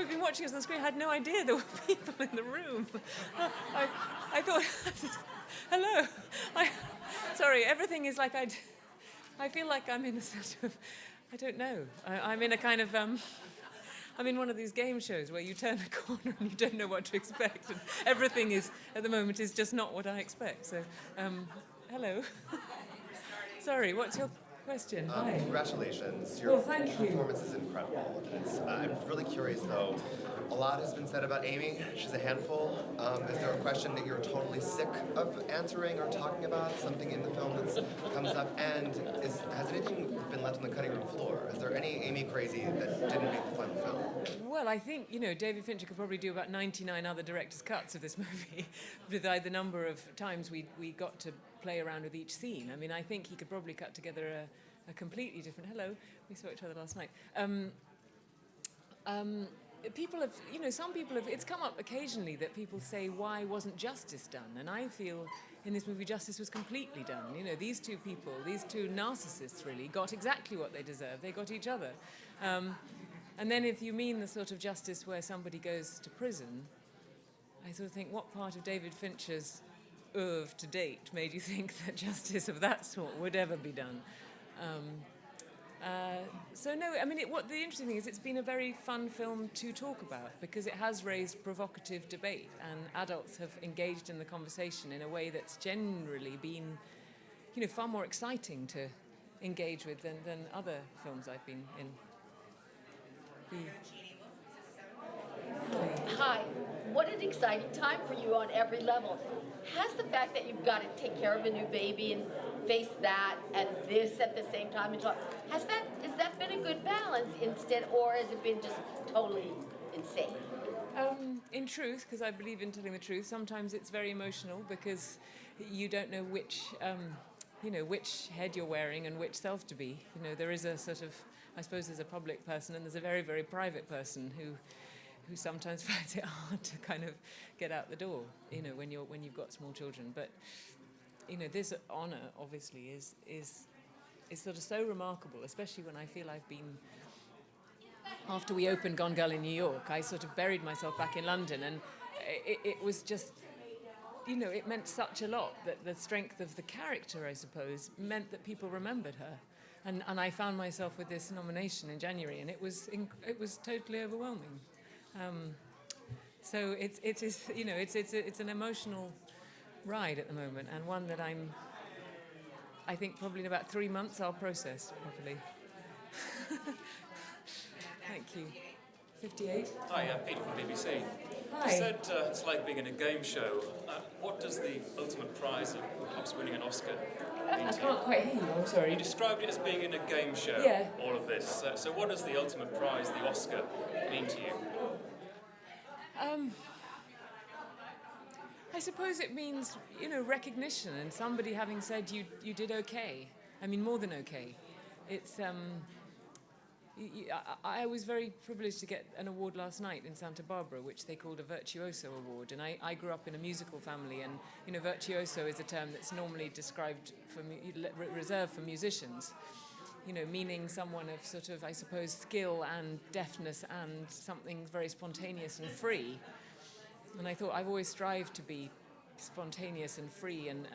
I've been watching us on the screen. I had no idea there were people in the room. I thought, hello. Sorry, everything is like I feel like I'm in a sort of, I don't know. I'm in a kind of, I'm in one of these game shows where you turn a corner and you don't know what to expect. And everything is, at the moment, is just not what I expect. So, hello. Sorry, what's your question? Hi. Congratulations. Your performance is incredible. I'm really curious, though. A lot has been said about Amy. She's a handful. Is there a question that you're totally sick of answering or talking about? Something in the film that comes up? And has anything been left on the cutting room floor? Is there any Amy crazy that didn't make the final film? Well, I think, David Fincher could probably do about 99 other director's cuts of this movie with the number of times we got to play around with each scene. I mean, I think he could probably cut together a completely different... Hello, we saw each other last night. People have, some people have... It's come up occasionally that people say, why wasn't justice done? And I feel in this movie justice was completely done. These two people, these two narcissists really, got exactly what they deserved. They got each other. And then if you mean the sort of justice where somebody goes to prison, I sort of think, what part of David Fincher's oeuvre to date made you think that justice of that sort would ever be done? So no, I mean, what the interesting thing is it's been a very fun film to talk about because it has raised provocative debate and adults have engaged in the conversation in a way that's generally been, far more exciting to engage with than other films I've been in. Hi. What an exciting time for you on every level. Has the fact that you've got to take care of a new baby and face that and this at the same time, has that been a good balance instead, or has it been just totally insane? In truth, because I believe in telling the truth, sometimes it's very emotional because you don't know which head you're wearing and which self to be. There is a sort of, I suppose there's a public person and there's a very, very private person who sometimes finds it hard to kind of get out the door, when you've got small children. But, this honour, obviously, is sort of so remarkable, especially when I feel I've been... After we opened Gone Girl in New York, I sort of buried myself back in London, and it was just... it meant such a lot that the strength of the character, I suppose, meant that people remembered her. And I found myself with this nomination in January, and it was totally overwhelming. So it's an emotional ride at the moment, and one that I think probably in about 3 months I'll process properly. Thank you. 58. Hi, Peter from BBC. Hi. You said it's like being in a game show. What does the ultimate prize of perhaps winning an Oscar mean I to can't you? quite hear you, I'm sorry. You described it as being in a game show, Yeah. all of this. So what does the ultimate prize, the Oscar, mean to you? I suppose it means, recognition and somebody having said you did okay. I mean, more than okay. It's, I was very privileged to get an award last night in Santa Barbara, which they called a Virtuoso Award. And I grew up in a musical family, and, virtuoso is a term that's normally described reserved for musicians. Meaning someone of sort of, I suppose, skill and deftness and something very spontaneous and free. And I thought I've always strived to be spontaneous and free and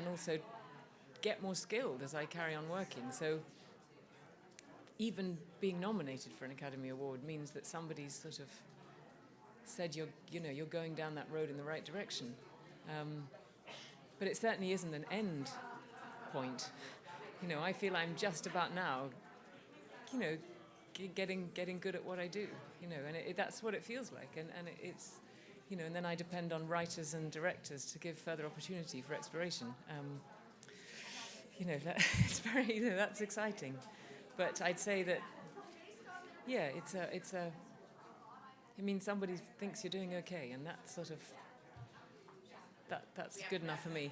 also get more skilled as I carry on working. So even being nominated for an Academy Award means that somebody's sort of said you're going down that road in the right direction. But it certainly isn't an end point. I feel I'm just about now, getting good at what I do, and that's what it feels like. And it's, and then I depend on writers and directors to give further opportunity for exploration. It's very, that's exciting. But I'd say that, yeah, it means somebody thinks you're doing okay, and that's sort of, that's good enough for me.